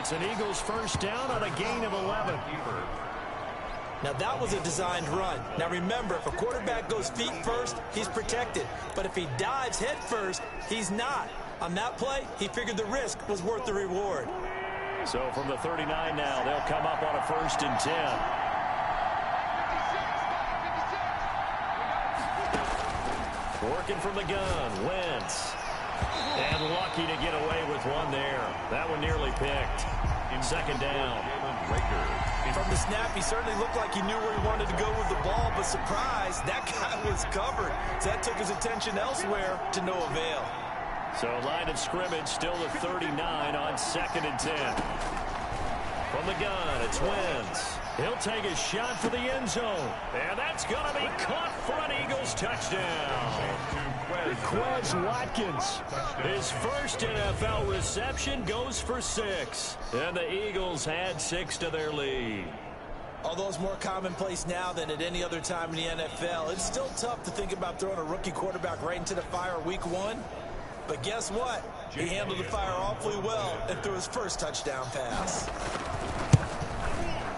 it's an Eagles first down on a gain of 11. Now, that was a designed run. Now, remember, if a quarterback goes feet first, he's protected. But if he dives head first, he's not. On that play, he figured the risk was worth the reward. So from the 39 now, they'll come up on a 1st and 10. Working from the gun, Wentz. And lucky to get away with one there. That one nearly picked. In 2nd down. From the snap, he certainly looked like he knew where he wanted to go with the ball, but surprise, that guy was covered. So that took his attention elsewhere to no avail. So line of scrimmage still the 39 on 2nd and 10. From the gun, it's Wentz. He'll take a shot for the end zone. And that's going to be caught for an Eagles touchdown. Quez Watkins. His first NFL reception goes for 6. And the Eagles add 6 to their lead. Although it's more commonplace now than at any other time in the NFL, it's still tough to think about throwing a rookie quarterback right into the fire week 1. But guess what? He handled the fire awfully well and threw his first touchdown pass.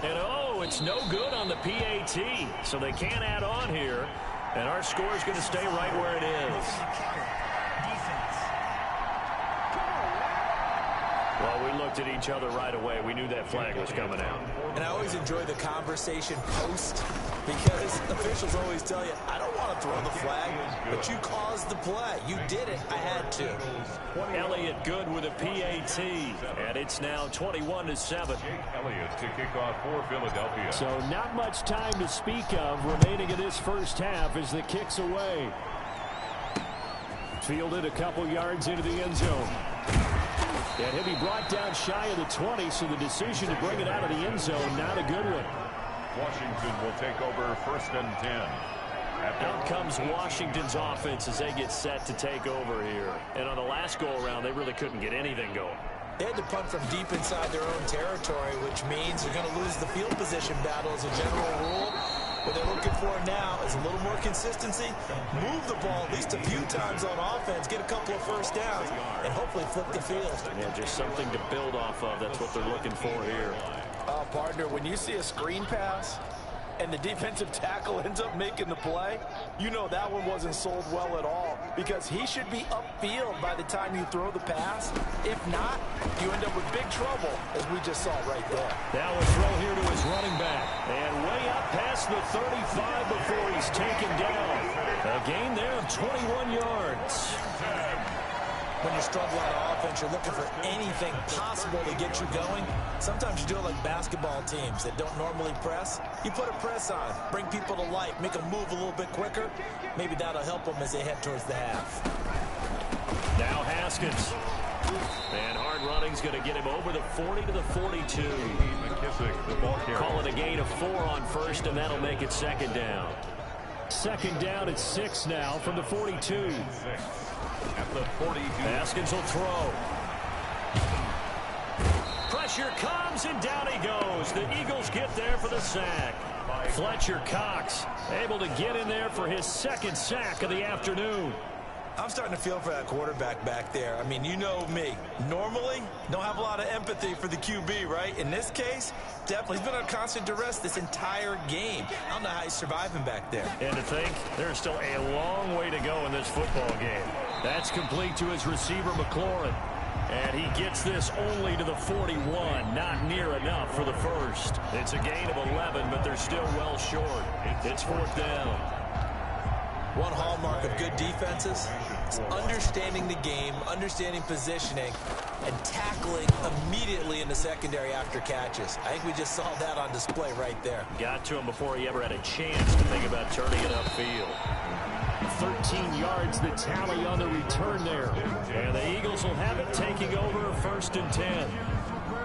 And oh, it's no good on the PAT, so they can't add on here. And our score is going to stay right where it is. Well, we looked at each other right away. We knew that flag was coming out. And I always enjoy the conversation post because officials always tell you, I don't want to throw the flag, but you caused the play. You did it. I had to. Elliott good with a PAT, and it's now 21-7. Elliott to kick off for Philadelphia. So not much time to speak of remaining in this first half as the kick's away. Fielded a couple yards into the end zone. And he'll be brought down shy of the 20, so the decision to bring it out of the end zone, not a good one. Washington will take over 1st and 10. Out comes Washington's offense as they get set to take over here. And on the last go-around, they really couldn't get anything going. They had to punt from deep inside their own territory, which means they're going to lose the field position battle as a general rule. What they're looking for now is a little more consistency, move the ball at least a few times on offense, get a couple of first downs, and hopefully flip the field. Yeah, just something to build off of. That's what they're looking for here. Partner, when you see a screen pass and the defensive tackle ends up making the play, you know that one wasn't sold well at all because he should be upfield by the time you throw the pass. If not, you end up with big trouble, as we just saw right there. Now a throw here to his running back. And way up past the 35 before he's taken down. A gain there of 21 yards. When you're struggling on offense, you're looking for anything possible to get you going. Sometimes you do it like basketball teams that don't normally press. You put a press on, bring people to life, make them move a little bit quicker. Maybe that'll help them as they head towards the half. Now Haskins. And hard running's going to get him over the 40 to the 42. McKissick, the ball carrier. Call it a gain of 4 on 1st, and that'll make it 2nd down. 2nd down at 6 now from the 42. At the 42. Haskins will throw. Pressure comes, and down he goes. The Eagles get there for the sack. Fletcher Cox able to get in there for his 2nd sack of the afternoon. I'm starting to feel for that quarterback back there. I mean, you know me. Normally, don't have a lot of empathy for the QB, right? In this case, definitely. He's been under constant duress this entire game. I don't know how he's surviving back there. And to think, there's still a long way to go in this football game. That's complete to his receiver, McLaurin. And he gets this only to the 41. Not near enough for the first. It's a gain of 11, but they're still well short. It's 4th down. One hallmark of good defenses is understanding the game, understanding positioning, and tackling immediately in the secondary after catches. I think we just saw that on display right there. Got to him before he ever had a chance to think about turning it upfield. 13 yards the tally on the return there. And the Eagles will have it taking over 1st and 10.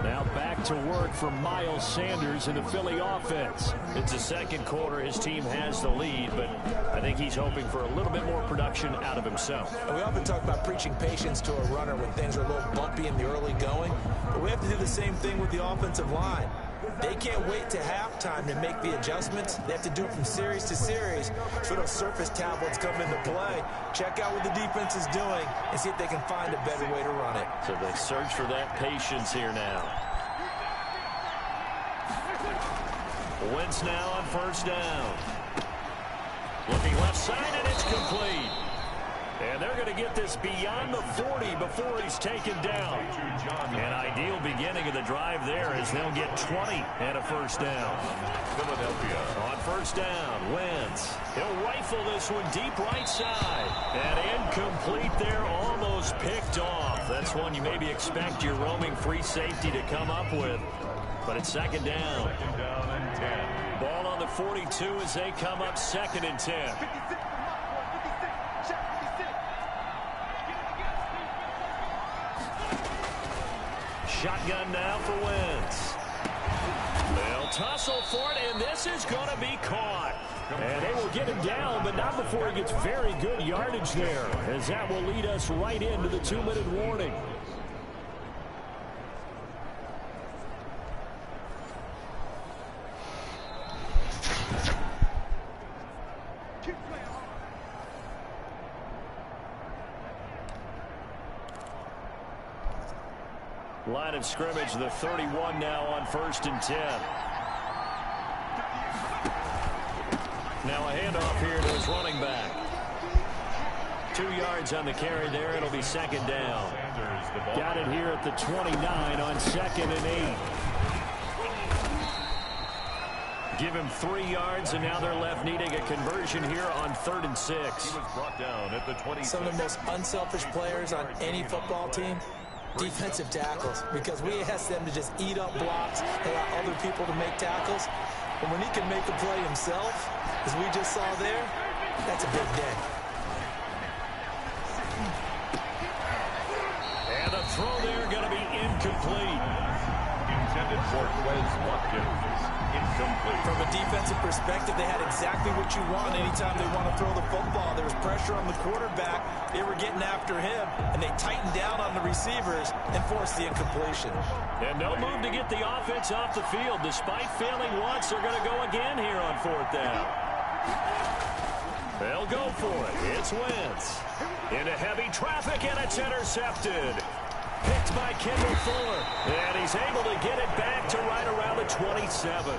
Now back to work for Miles Sanders and the Philly offense. It's the 2nd quarter. His team has the lead, but I think he's hoping for a little bit more production out of himself. And we often talk about preaching patience to a runner when things are a little bumpy in the early going, but we have to do the same thing with the offensive line. They can't wait to halftime to make the adjustments. They have to do it from series to series. So those surface tablets come into play. Check out what the defense is doing and see if they can find a better way to run it. So they search for that patience here now. Wentz now on first down. Looking left side, and it's complete. And they're going to get this beyond the 40 before he's taken down. An ideal beginning of the drive there as they'll get 20 and a first down. Philadelphia. On first down, Wentz. He'll rifle this one deep right side. And incomplete there, almost picked off. That's one you maybe expect your roaming free safety to come up with. But it's second down. Second down and 10. Ball on the 42 as they come up second and 10. Shotgun now for Wentz. They'll tussle for it, and this is going to be caught. And they will get him down, but not before he gets very good yardage there, as that will lead us right into the 2-minute warning. Line of scrimmage, the 31 now on first and 10. Now a handoff here to his running back. 2 yards on the carry there. It'll be second down. Got it here at the 29 on second and 8. Give him 3 yards, and now they're left needing a conversion here on 3rd and 6. He was brought down at the 20. Some of the most unselfish players on any football team, defensive tackles, because we ask them to just eat up blocks, allow other people to make tackles. And when he can make a play himself, as we just saw there, that's a big day. And the throw there going to be incomplete. Intended for Wes Watkins. Incomplete. From a defensive perspective, they had exactly what you want anytime they want to throw the football. There was pressure on the quarterback. They were getting after him, and they tightened down on the receivers and forced the incompletion. And no move to get the offense off the field. Despite failing once, they're going to go again here on 4th down. They'll go for it. It's Wentz. Into heavy traffic, and it's intercepted. Picked by Kendall Fuller. And he's able to get it back to right around the 27.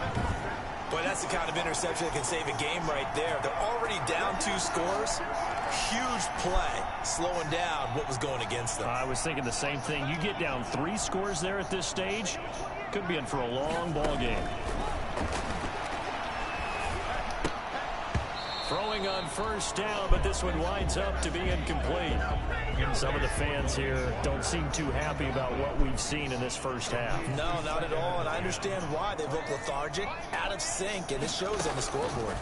Boy, that's the kind of interception that can save a game right there. They're already down 2 scores. Huge play, slowing down what was going against them. I was thinking the same thing. You get down 3 scores there at this stage, could be in for a long ball game. Throwing on first down, but this one winds up to be incomplete. Some of the fans here don't seem too happy about what we've seen in this first half. No, not at all, and I understand why. They look lethargic, out of sync, and it shows on the scoreboard.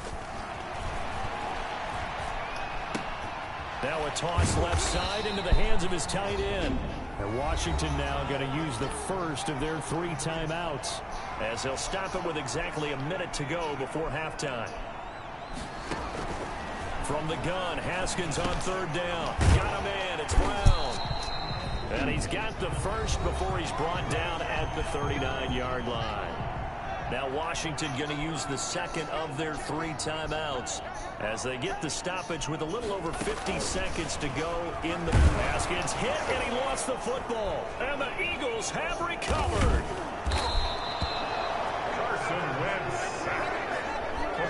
Now a toss left side into the hands of his tight end. And Washington now going to use the first of their 3 timeouts, as they'll stop it with exactly a minute to go before halftime. From the gun, Haskins on 3rd down. Got a man, it's Brown. And he's got the first before he's brought down at the 39-yard line. Now Washington going to use the second of their 3 timeouts as they get the stoppage with a little over 50 seconds to go in the... Haskins hit, and he lost the football. And the Eagles have recovered. Carson Wentz.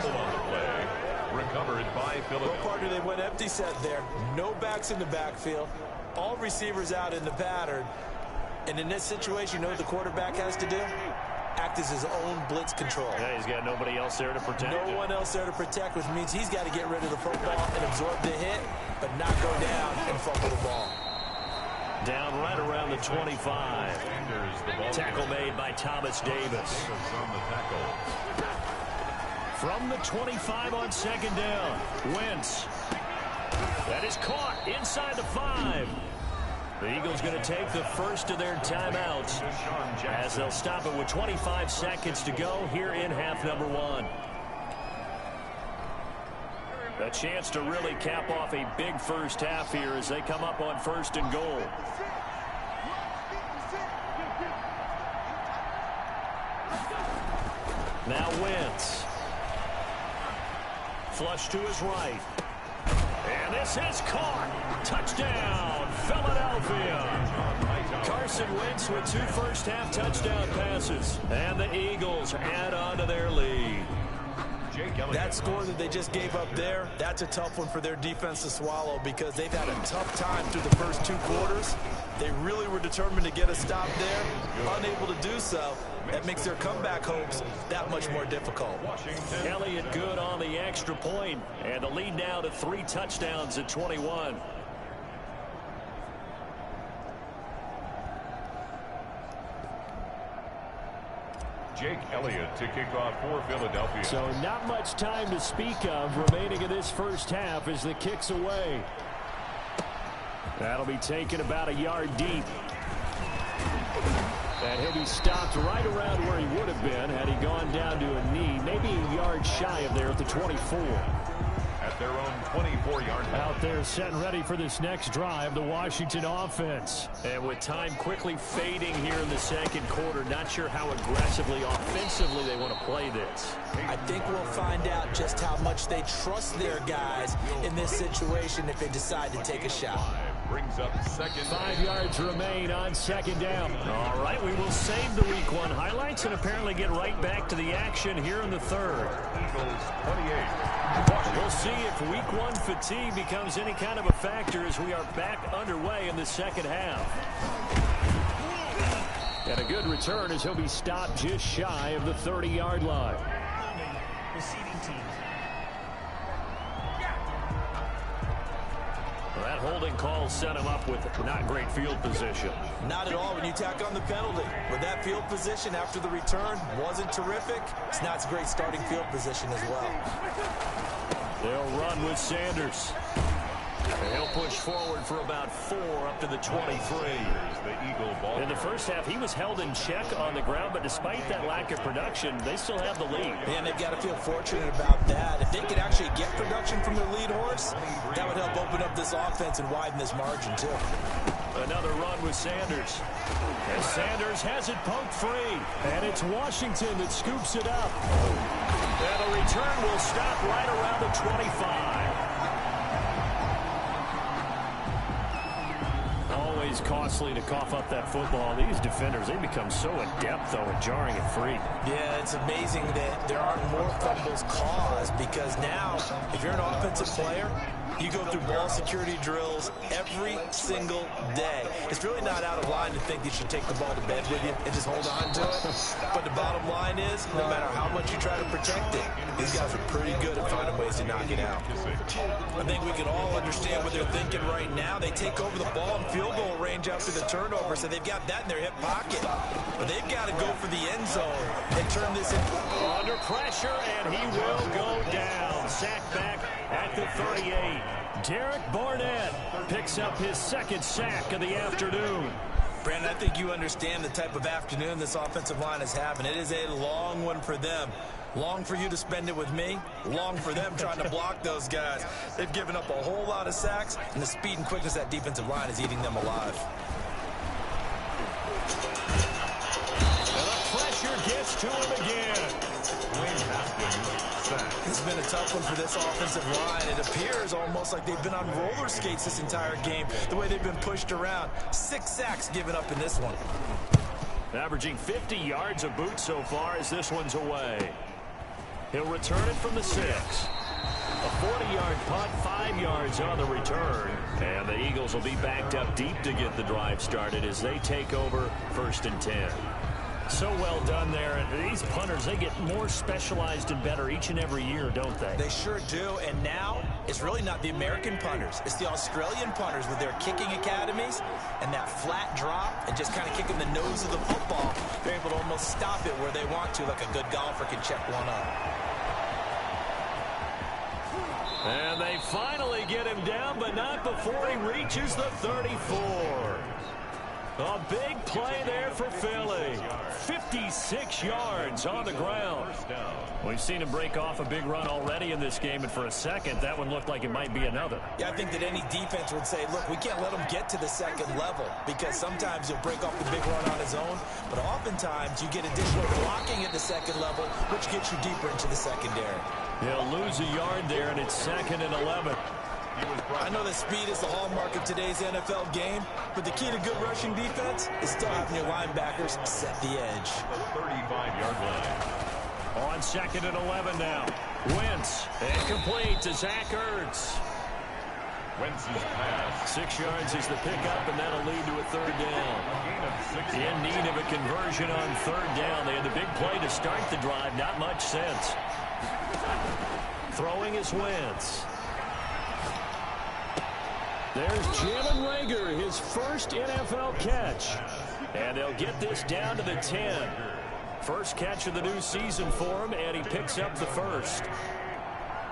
Fumble on the play. Recovered by Philadelphia. No partner, they went empty set there. No backs in the backfield. All receivers out in the pattern. And in this situation, you know what the quarterback has to do? Act as his own blitz control. Yeah, he's got nobody else there to protect him. No one else there to protect, which means he's got to get rid of the football and absorb the hit, but not go down and fumble the ball. Down right around the 25. Tackle made by Thomas Davis. On the tackle. From the 25 on second down, Wentz. That is caught inside the 5. The Eagles going to take the first of their timeouts as they'll stop it with 25 seconds to go here in half number 1. A chance to really cap off a big first half here as they come up on 1st and goal. Now Wentz. Flush to his right. And this is caught. Touchdown, Philadelphia. Carson Wentz with 2 first-half touchdown passes. And the Eagles add on to their lead. That score that they just gave up there, that's a tough one for their defense to swallow because they've had a tough time through the first 2 quarters. They really were determined to get a stop there, unable to do so. That makes their comeback hopes that much more difficult. Elliott good on the extra point, and the lead now to 3 touchdowns at 21. Jake Elliott to kick off for Philadelphia. So not much time to speak of remaining in this first half as the kick's away. That'll be taken about a yard deep. And he'll be stopped right around where he would have been had he gone down to a knee, maybe a yard shy of there at the 24. At their own 24-yard line. Out there set and ready for this next drive, the Washington offense. And with time quickly fading here in the second quarter, not sure how aggressively, offensively they want to play this. I think we'll find out just how much they trust their guys in this situation if they decide to take a shot. Brings up second. 5 yards remain on second down. All right, we will save the Week 1 highlights and apparently get right back to the action here in the third. Eagles 28. We'll see if Week 1 fatigue becomes any kind of a factor as we are back underway in the second half. And a good return as he'll be stopped just shy of the 30-yard line. Receiving team. That holding call set him up with not great field position. Not at all when you tack on the penalty. But that field position after the return wasn't terrific. It's not a great starting field position as well. They'll run with Sanders. He'll push forward for about 4 up to the 23. In the first half, he was held in check on the ground, but despite that lack of production, they still have the lead. And they've got to feel fortunate about that. If they could actually get production from their lead horse, that would help open up this offense and widen this margin, too. Another run with Sanders. And Sanders has it poked free. And it's Washington that scoops it up. And the return will stop right around the 25. Always costly to cough up that football. These defenders, they become so adept, though, at jarring it free. Yeah, it's amazing that there aren't more fumbles caused because now, if you're an offensive player, you go through ball security drills every single day. It's really not out of line to think you should take the ball to bed with you and just hold on to it. But the bottom line is, no matter how much you try to protect it, these guys are pretty good at finding ways to knock it out. I think we can all understand what they're thinking right now. They take over the ball in field goal range after the turnover, so they've got that in their hip pocket. But they've got to go for the end zone and turn this in. Under pressure, and he will go down. Sacked back at the 38. Derek Barnett picks up his second sack of the afternoon. Brandon, I think you understand the type of afternoon this offensive line is having. It is a long one for them. Long for you to spend it with me. Long for them trying to block those guys. They've given up a whole lot of sacks, and the speed and quickness of that defensive line is eating them alive. And the pressure gets to him again. It's been a tough one for this offensive line. It appears almost like they've been on roller skates this entire game, the way they've been pushed around. 6 sacks given up in this one. Averaging 50 yards a boot so far as this one's away. He'll return it from the 6. A 40-yard punt, 5 yards on the return. And the Eagles will be backed up deep to get the drive started as they take over 1st and 10. So well done there. And these punters, they get more specialized and better each and every year, don't they? They sure do. And now, it's really not the American punters. It's the Australian punters with their kicking academies and that flat drop and just kind of kicking the nose of the football. They're able to almost stop it where they want to, like a good golfer can check one up. And they finally get him down, but not before he reaches the 34. A big play there for Philly. 56 yards on the ground. We've seen him break off a big run already in this game, and for a second, that one looked like it might be another. Yeah, I think that any defense would say, look, we can't let him get to the second level because sometimes he'll break off the big run on his own, but oftentimes you get additional blocking at the second level, which gets you deeper into the secondary. He'll lose a yard there, and it's 2nd and 11. I know that speed is the hallmark of today's NFL game, but the key to good rushing defense is still having your linebackers set the edge. The 35-yard line. On 2nd and 11 now. Wentz, incomplete to Zach Ertz. Wentz's pass. 6 yards is the pickup, and that'll lead to a 3rd down. In need of a conversion on 3rd down. They had the big play to start the drive. Not much sense. Throwing is Wentz. There's Jalen Reagor, his first NFL catch. And they'll get this down to the 10. First catch of the new season for him, and he picks up the first.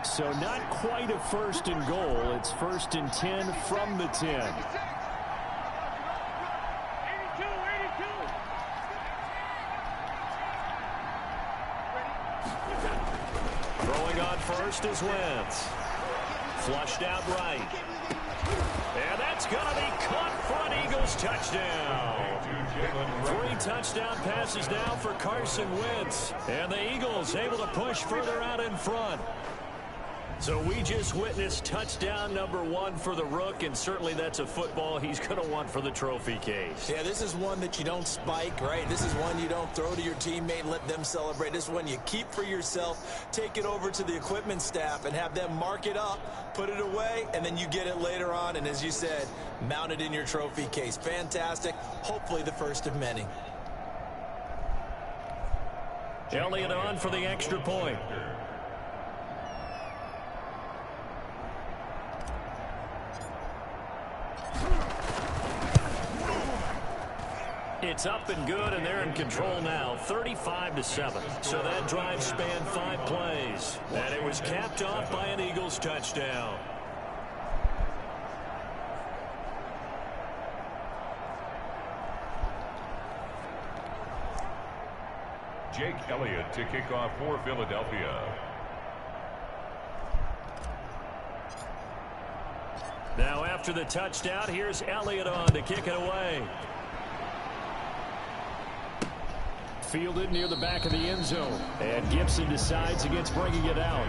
So not quite a 1st and goal. It's 1st and 10 from the 10. Throwing on first is Wentz. Flushed out right. And that's going to be caught for an Eagles touchdown. 3 touchdown passes now for Carson Wentz. And the Eagles able to push further out in front. So we just witnessed touchdown number 1 for the Rook, and certainly that's a football he's going to want for the trophy case. Yeah, this is one that you don't spike, right? This is one you don't throw to your teammate and let them celebrate. This is one you keep for yourself, take it over to the equipment staff and have them mark it up, put it away, and then you get it later on, and as you said, mount it in your trophy case. Fantastic. Hopefully the first of many. Elliott on for the extra point. It's up and good, and they're in control now, 35-7. So that drive spanned 5 plays, and it was capped off by an Eagles touchdown. Jake Elliott to kick off for Philadelphia. Now after the touchdown, here's Elliott on to kick it away. Fielded near the back of the end zone. And Gibson decides against bringing it out.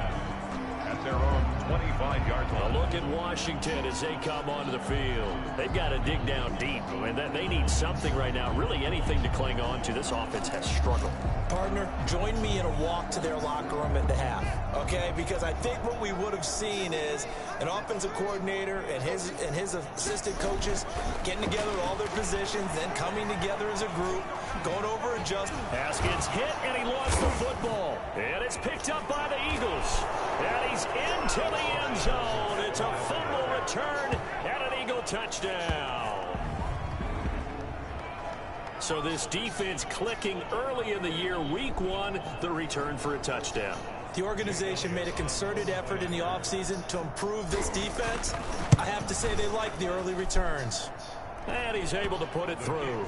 At their own 25-yard line. A look at Washington as they come onto the field. They've got to dig down deep. I mean, they need something right now, really anything to cling on to. This offense has struggled. Partner, join me in a walk to their locker room at the half, okay? Because I think what we would have seen is an offensive coordinator and his assistant coaches getting together all their positions, then coming together as a group, going over adjustments. Haskins hit, and he lost the football. And it's picked up by the Eagles. And he's into the end zone. It's a fumble return and an Eagle touchdown. So this defense clicking early in the year, week 1, the return for a touchdown. The organization made a concerted effort in the offseason to improve this defense. I have to say they like the early returns. And he's able to put it through.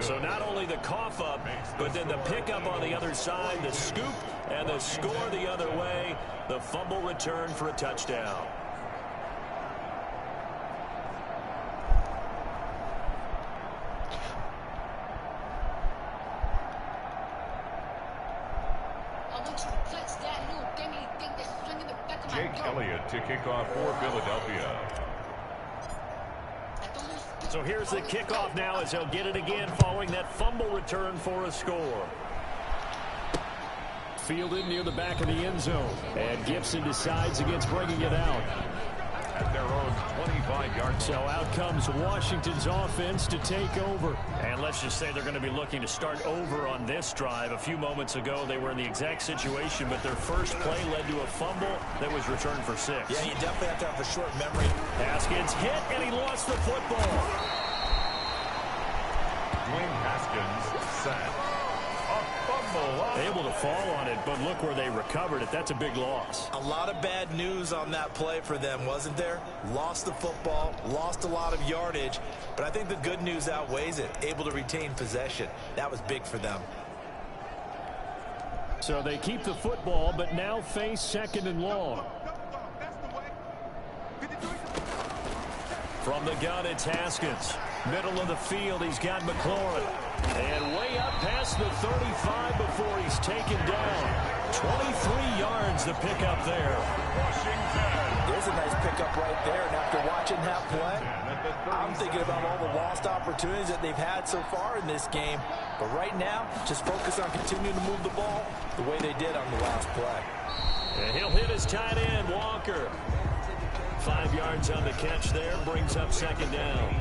So not only the cough up, but then the pickup on the other side, the scoop, and the score the other way. The fumble return for a touchdown. Jake Elliott to kick off for Philadelphia. So here's the kickoff now as they'll get it again following that fumble return for a score. Fielded near the back of the end zone. And Gibson decides against bringing it out. At their own 25-yard line. So out comes Washington's offense to take over. And let's just say they're going to be looking to start over on this drive. A few moments ago, they were in the exact situation, but their first play led to a fumble that was returned for 6. Yeah, you definitely have to have a short memory. Haskins hit, and he lost the football. Dwayne Haskins sacked. Able to fall on it, but look where they recovered it. That's a big loss. A lot of bad news on that play for them, wasn't there? Lost the football, lost a lot of yardage, but I think the good news outweighs it. Able to retain possession. That was big for them. So they keep the football, but now face 2nd and long. From the gun, it's Haskins. Middle of the field, he's got McLaurin. And way up past the 35 before he's taken down. 23 yards to pick up there. There's a nice pickup right there. And after watching that play, I'm thinking about all the lost opportunities that they've had so far in this game. But right now, just focus on continuing to move the ball the way they did on the last play. And he'll hit his tight end, Walker. 5 yards on the catch there, brings up second down.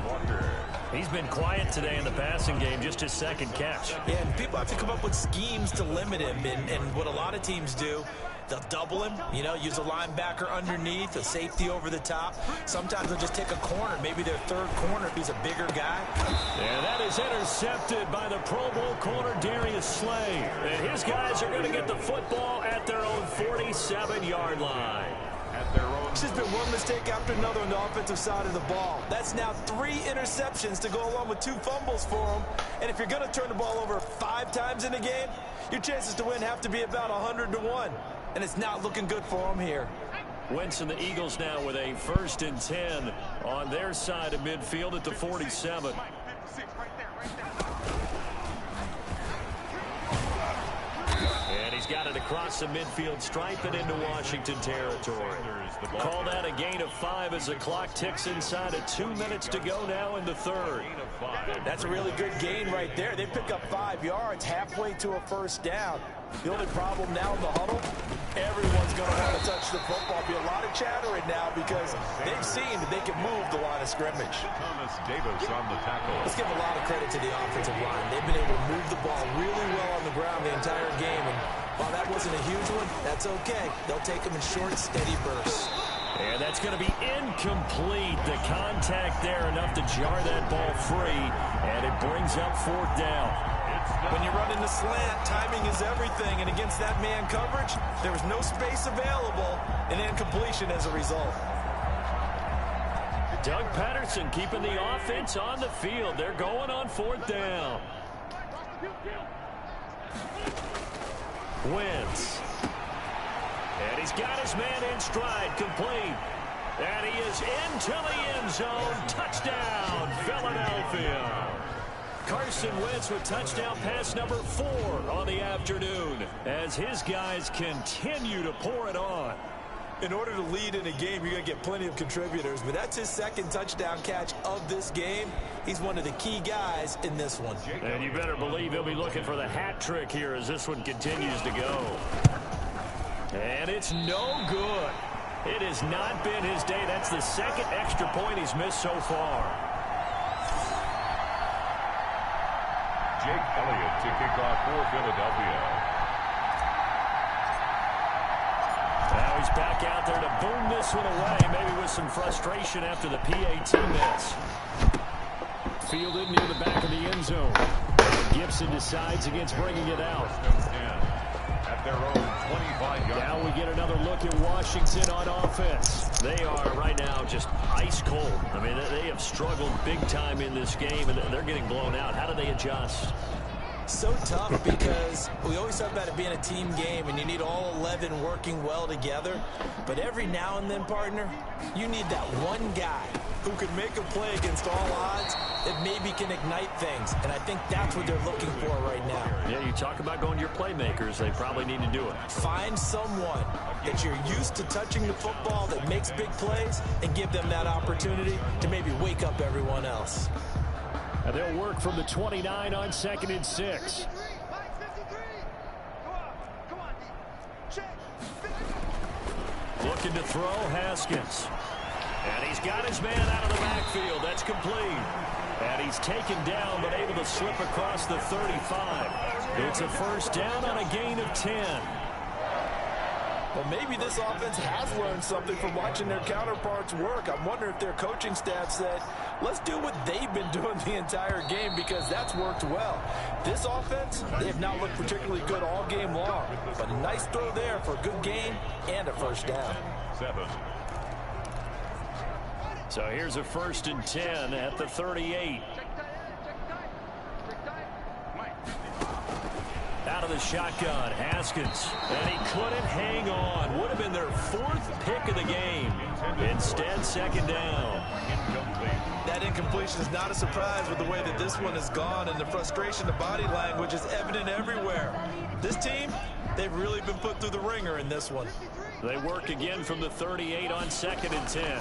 He's been quiet today in the passing game, just his second catch. Yeah, and people have to come up with schemes to limit him. And what a lot of teams do, they'll double him, you know, use a linebacker underneath, a safety over the top. Sometimes they'll just take a corner, maybe their third corner if he's a bigger guy. And that is intercepted by the Pro Bowl corner, Darius Slay. And his guys are going to get the football at their own 47-yard line. It's just been one mistake after another on the offensive side of the ball. That's now 3 interceptions to go along with 2 fumbles for him. And if you're going to turn the ball over 5 times in a game, your chances to win have to be about 100-1. And it's not looking good for him here. Wentz and the Eagles now with a 1st and 10 on their side of midfield at the 47. And he's got it across the midfield stripe and into Washington territory. Call that a gain of 5 as the clock ticks inside of 2 minutes to go now in the third. That's a really good gain right there. They pick up 5 yards halfway to a first down. The only problem now in the huddle, everyone's going to want to touch the football. Be a lot of chattering now because they've seen that they can move the line of scrimmage. Thomas Davis on the tackle. Let's give a lot of credit to the offensive line. They've been able to move the ball really well on the ground the entire game. And while that wasn't a huge one, that's okay. They'll take them in short, steady bursts. And that's going to be incomplete. The contact there enough to jar that ball free. And it brings up 4th down. When you run in the slant, timing is everything. And against that man coverage, there was no space available. And incompletion as a result. Doug Patterson keeping the offense on the field. They're going on 4th down. Wentz. And he's got his man in stride, complete. And he is into the end zone. Touchdown, Philadelphia. Carson Wentz with touchdown pass number 4 on the afternoon as his guys continue to pour it on. In order to lead in a game, you're going to get plenty of contributors, but that's his 2nd touchdown catch of this game. He's one of the key guys in this one. And you better believe he'll be looking for the hat trick here as this one continues to go. And it's no good. It has not been his day. That's the 2nd extra point he's missed so far. Jake Elliott to kick off for Philadelphia. Now he's back out there to boom this one away, maybe with some frustration after the PAT miss. Fielded near the back of the end zone. Gibson decides against bringing it out. At their own 25-yard. Now we get another look at Washington on offense. They are right now just ice cold. I mean, they have struggled big time in this game, and they're getting blown out. How do they adjust? So tough because we always talk about it being a team game and you need all 11 working well together. But every now and then, partner, you need that one guy who can make a play against all odds that maybe can ignite things. And I think that's what they're looking for right now. Yeah, you talk about going to your playmakers. They probably need to do it. Find someone that you're used to touching the football that makes big plays and give them that opportunity to maybe wake up everyone else. And they'll work from the 29 on 2nd and 6. Looking to throw, Haskins. And he's got his man out of the backfield. That's complete. And he's taken down, but able to slip across the 35. It's a 1st down on a gain of 10. Well, maybe this offense has learned something from watching their counterparts work. I'm wondering if their coaching staff said, let's do what they've been doing the entire game because that's worked well. This offense, they have not looked particularly good all game long. But a nice throw there for a good gain and a 1st down. 7. So here's a 1st and 10 at the 38. Out of the shotgun, Haskins. And he couldn't hang on. Would have been their 4th pick of the game. Instead, second down. That incompletion is not a surprise with the way that this one has gone, and the frustration, the body language is evident everywhere. This team, they've really been put through the ringer in this one. They work again from the 38 on 2nd and 10.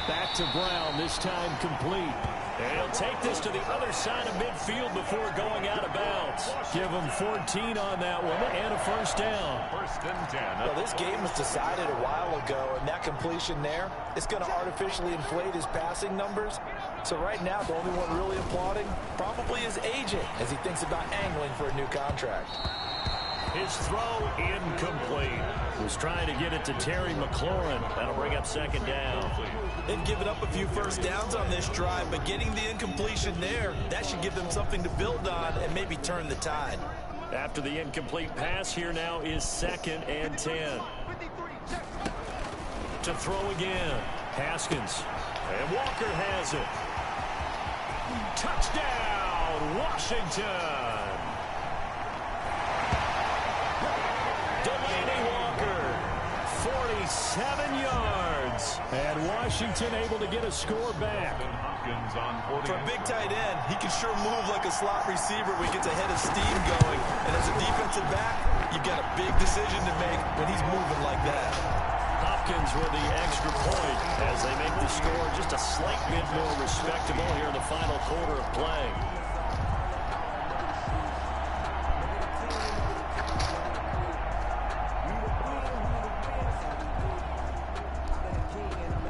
Back to Brown, this time complete. And he'll take this to the other side of midfield before going out of bounds. Give him 14 on that one and a first down. 1st and 10. Well, this game was decided a while ago, and that completion there, it's going to artificially inflate his passing numbers. So right now, the only one really applauding probably his agent as he thinks about angling for a new contract. His throw incomplete. Was trying to get it to Terry McLaurin. That'll bring up second down. They've given up a few first downs on this drive, but getting the incompletion there, that should give them something to build on and maybe turn the tide. After the incomplete pass, here now is 2nd and 10. To throw again. Haskins. And Walker has it. Touchdown, Washington. Delaney Walker, 47 yards. And Washington able to get a score back. For a big tight end, he can sure move like a slot receiver when he gets a head of steam going. And as a defensive back, you've got a big decision to make when he's moving like that. Hopkins with the extra point as they make the score just a slight bit more respectable here in the final quarter of play.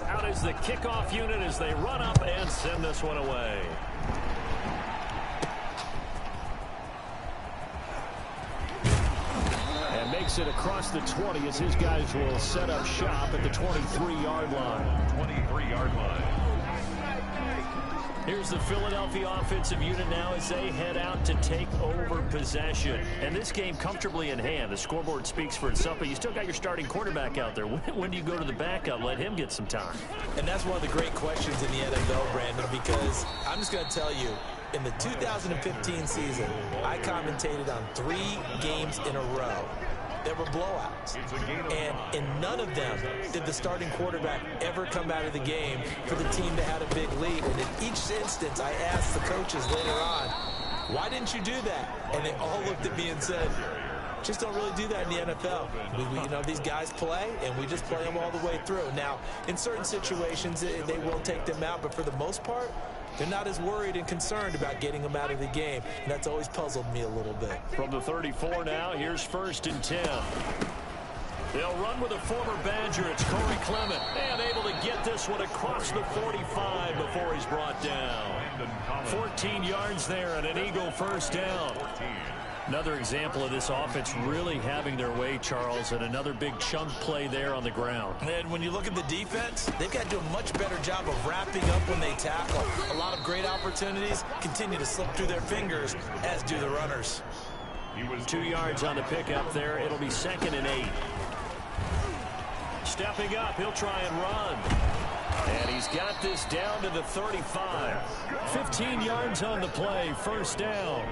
Out is the kickoff unit as they run up and send this one away. Makes it across the 20 as his guys will set up shop at the 23-yard line. 23-yard line. Here's the Philadelphia offensive unit now as they head out to take over possession. And this game comfortably in hand. The scoreboard speaks for itself, but you still got your starting quarterback out there. When do you go to the backup? Let him get some time. And that's one of the great questions in the NFL, Brandon, because I'm just going to tell you, in the 2015 season, I commentated on 3 games in a row. There were blowouts, and in none of them did the starting quarterback ever come out of the game for the team that had a big lead. And in each instance, I asked the coaches later on, why didn't you do that? And they all looked at me and said, just don't really do that in the NFL. You know, these guys play, and we just play them all the way through. Now, in certain situations, they will take them out, but for the most part, they're not as worried and concerned about getting them out of the game, and that's always puzzled me a little bit. From the 34 now, here's 1st and 10. They'll run with a former Badger. It's Corey Clement. And able to get this one across the 45 before he's brought down. 14 yards there and an Eagle first down. Another example of this offense really having their way, Charles, and another big chunk play there on the ground. And when you look at the defense, they've got to do a much better job of wrapping up when they tackle. A lot of great opportunities continue to slip through their fingers, as do the runners. He was 2 yards on the pickup there. It'll be 2nd and 8. Stepping up, he'll try and run. And he's got this down to the 35. 15 yards on the play, first down.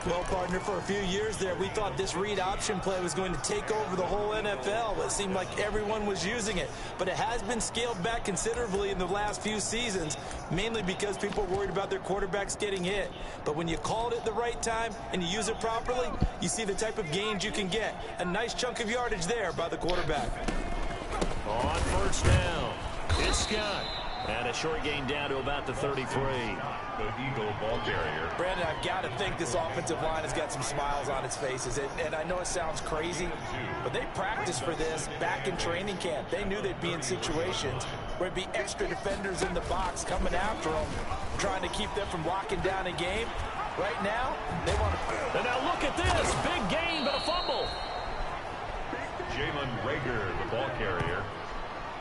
Well, partner, for a few years there, we thought this read option play was going to take over the whole NFL. It seemed like everyone was using it. But it has been scaled back considerably in the last few seasons, mainly because people are worried about their quarterbacks getting hit. But when you call it at the right time and you use it properly, you see the type of gains you can get. A nice chunk of yardage there by the quarterback. On first down, it's Scott. And a short gain down to about the 33. The Eagle ball carrier. Brandon, I've got to think this offensive line has got some smiles on its faces. And I know it sounds crazy, but they practiced for this back in training camp. They knew they'd be in situations where there'd be extra defenders in the box coming after them, trying to keep them from locking down a game. Right now, they want to... And now look at this. Big gain, but a fumble. Jalen Reagor, the ball carrier.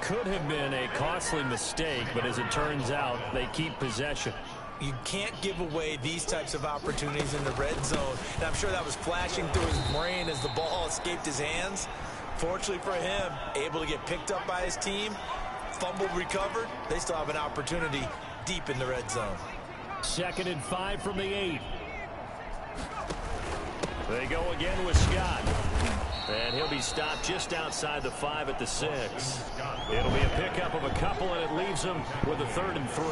Could have been a costly mistake, but as it turns out, they keep possession. You can't give away these types of opportunities in the red zone. And I'm sure that was flashing through his brain as the ball escaped his hands. Fortunately for him, able to get picked up by his team, fumbled, recovered. They still have an opportunity deep in the red zone. 2nd and 5 from the 8. They go again with Scott. And he'll be stopped just outside the 5 at the 6. It'll be a pickup of a couple, and it leaves him with a 3rd and 3.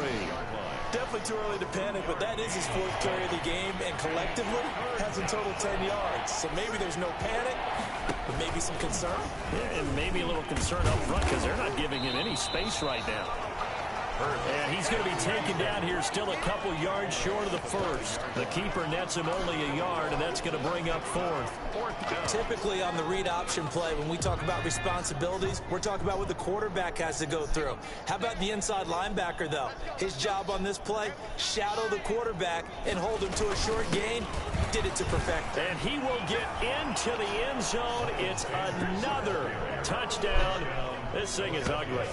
Definitely too early to panic, but that is his 4th carry of the game, and collectively has a total 10 yards. So maybe there's no panic, but maybe some concern. Yeah, and maybe a little concern up front because they're not giving him any space right now. And he's going to be taken down here still a couple yards short of the 1st. The keeper nets him only a yard, and that's going to bring up 4th. Typically on the read option play, when we talk about responsibilities, we're talking about what the quarterback has to go through. How about the inside linebacker, though? His job on this play, shadow the quarterback and hold him to a short gain. Did it to perfection. And he will get into the end zone. It's another touchdown. This thing is ugly.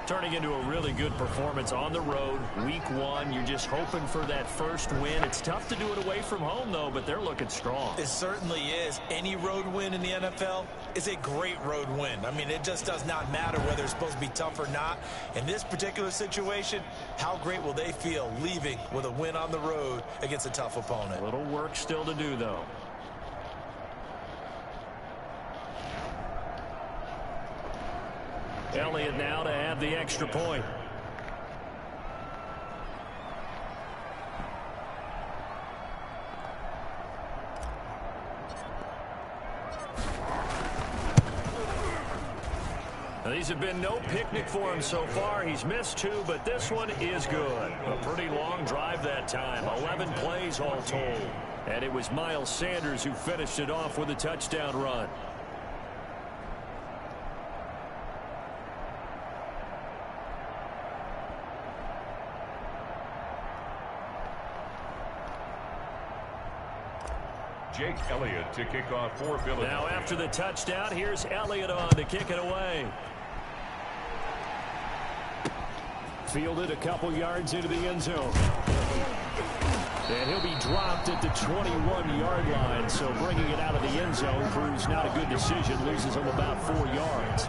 Turning into a really good performance on the road. Week 1, you're just hoping for that first win. It's tough to do it away from home, though, but they're looking strong. It certainly is. Any road win in the NFL is a great road win. I mean, it just does not matter whether it's supposed to be tough or not. In this particular situation, how great will they feel leaving with a win on the road against a tough opponent? A little work still to do, though. Elliott now to have the extra point. These have been no picnic for him so far. He's missed 2, but this one is good. A pretty long drive that time. 11 plays all told. And it was Miles Sanders who finished it off with a touchdown run. Jake Elliott to kick off for Philadelphia. Now after the touchdown, here's Elliott on to kick it away. Fielded a couple yards into the end zone. And he'll be dropped at the 21-yard line, so bringing it out of the end zone proves not a good decision. Loses him about 4 yards.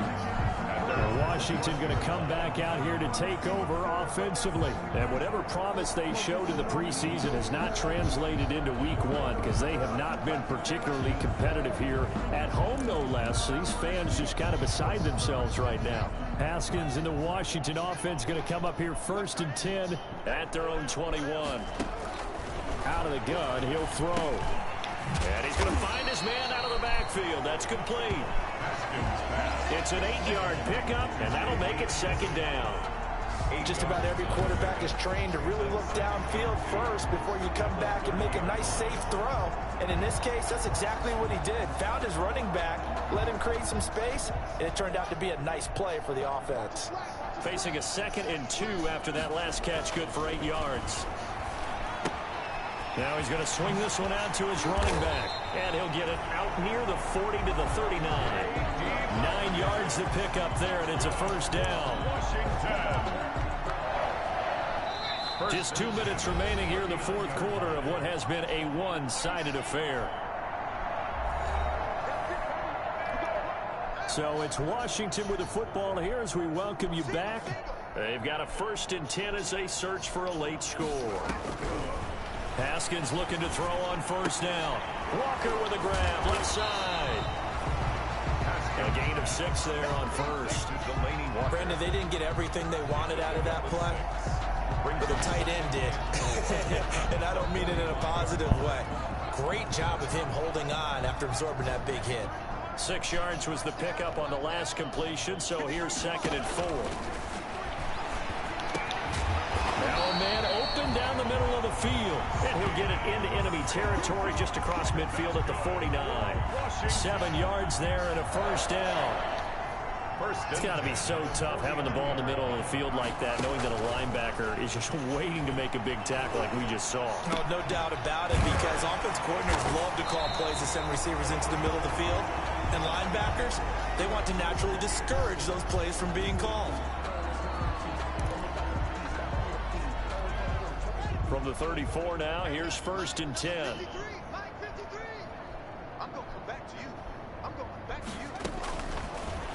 Washington going to come back out here to take over offensively. And whatever promise they showed in the preseason has not translated into week 1 because they have not been particularly competitive here at home, no less. These fans just kind of beside themselves right now. Haskins and the Washington offense going to come up here 1st and 10 at their own 21. Out of the gun, he'll throw. And he's going to find his man out of the backfield. That's complete. It's an 8-yard pickup, and that'll make it 2nd down. Just about every quarterback is trained to really look downfield first before you come back and make a nice, safe throw. And in this case, that's exactly what he did. Found his running back, let him create some space, and it turned out to be a nice play for the offense. Facing a 2nd and 2 after that last catch, good for 8 yards. Now he's going to swing this one out to his running back, and he'll get it out near the 40 to the 39. 9 yards to pick up there, and it's a 1st down. Just 2 minutes remaining here in the 4th quarter of what has been a one-sided affair. So it's Washington with the football here as we welcome you back. They've got a 1st and 10 as they search for a late score. Haskins looking to throw on 1st down. Walker with a grab, left side. A gain of 6 there on 1st. Brandon, they didn't get everything they wanted out of that play, but the tight end did. And I don't mean it in a positive way. Great job of him holding on after absorbing that big hit. 6 yards was the pickup on the last completion, so here's 2nd and 4. Now a man open down the middle of the field, and he'll get it into enemy territory just across midfield at the 49. 7 yards there and a 1st down. It's got to be so tough having the ball in the middle of the field like that, knowing that a linebacker is just waiting to make a big tackle like we just saw. No doubt about it, because offense coordinators love to call plays to send receivers into the middle of the field. And linebackers, they want to naturally discourage those plays from being called. From the 34 now, here's 1st and 10. I'm going to come back to you. I'm going to come back to you.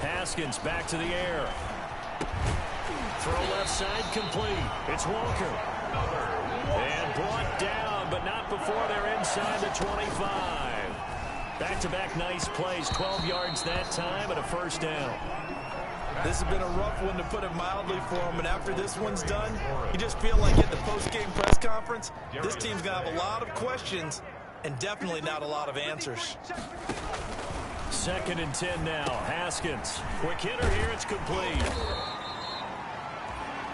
Haskins back to the air. Throw left side complete. It's Walker. And brought down, but not before they're inside the 25. Back-to-back nice plays, 12 yards that time and a first down. This has been a rough one, to put it mildly, for him. And after this one's done, you just feel like at the post-game press conference, this team's going to have a lot of questions and definitely not a lot of answers. 2nd and 10 now. Haskins. Quick hitter here. It's complete.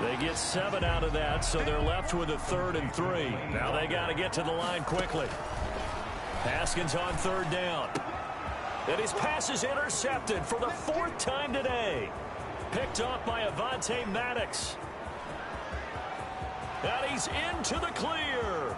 They get 7 out of that, so they're left with a 3rd and 3. Now they got to get to the line quickly. Haskins on 3rd down. And his pass is intercepted for the 4th time today. Picked off by Avonte Maddox. And he's into the clear.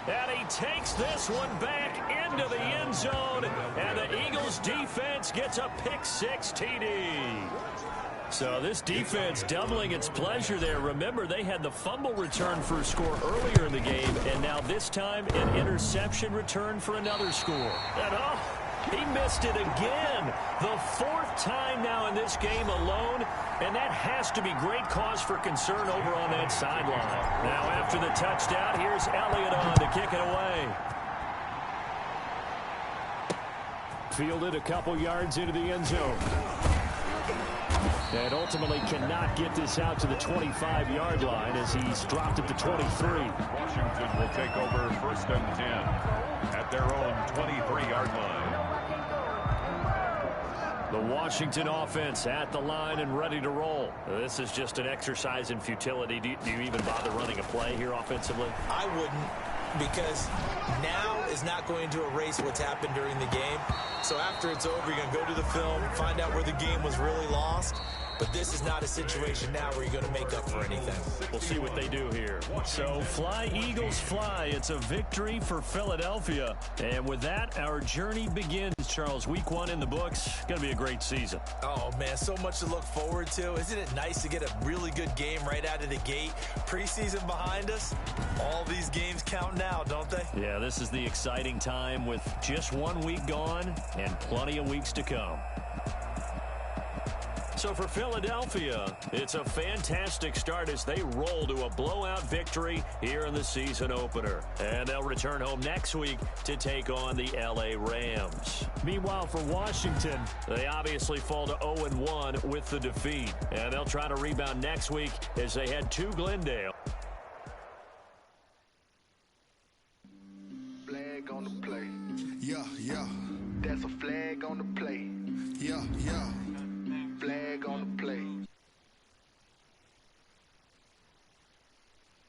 And he takes this one back into the end zone. And the Eagles defense gets a pick-6 TD. So this defense doubling its pleasure there. Remember, they had the fumble return for a score earlier in the game. And now this time, an interception return for another score. And he missed it again. The 4th time now in this game alone. And that has to be great cause for concern over on that sideline. Now after the touchdown, here's Elliott on to kick it away. Fielded a couple yards into the end zone. And ultimately cannot get this out to the 25-yard line as he's dropped it to 23. Washington will take over 1st and 10 at their own 23-yard line. The Washington offense at the line and ready to roll. This is just an exercise in futility. Do you even bother running a play here offensively? I wouldn't, because now is not going to erase what's happened during the game. So after it's over, you're going to go to the film, find out where the game was really lost. But this is not a situation now where you're going to make up for anything. We'll see what they do here. So fly, Eagles, fly. It's a victory for Philadelphia. And with that, our journey begins, Charles. Week 1 in the books. Going to be a great season. Oh, man, so much to look forward to. Isn't it nice to get a really good game right out of the gate? Preseason behind us. All these games count now, don't they? Yeah, this is the exciting time with just 1 week gone and plenty of weeks to come. So for Philadelphia, it's a fantastic start as they roll to a blowout victory here in the season opener. And they'll return home next week to take on the LA Rams. Meanwhile, for Washington, they obviously fall to 0-1 with the defeat. And they'll try to rebound next week as they head to Glendale. Flag on the play. Yeah. That's a flag on the play. Yeah.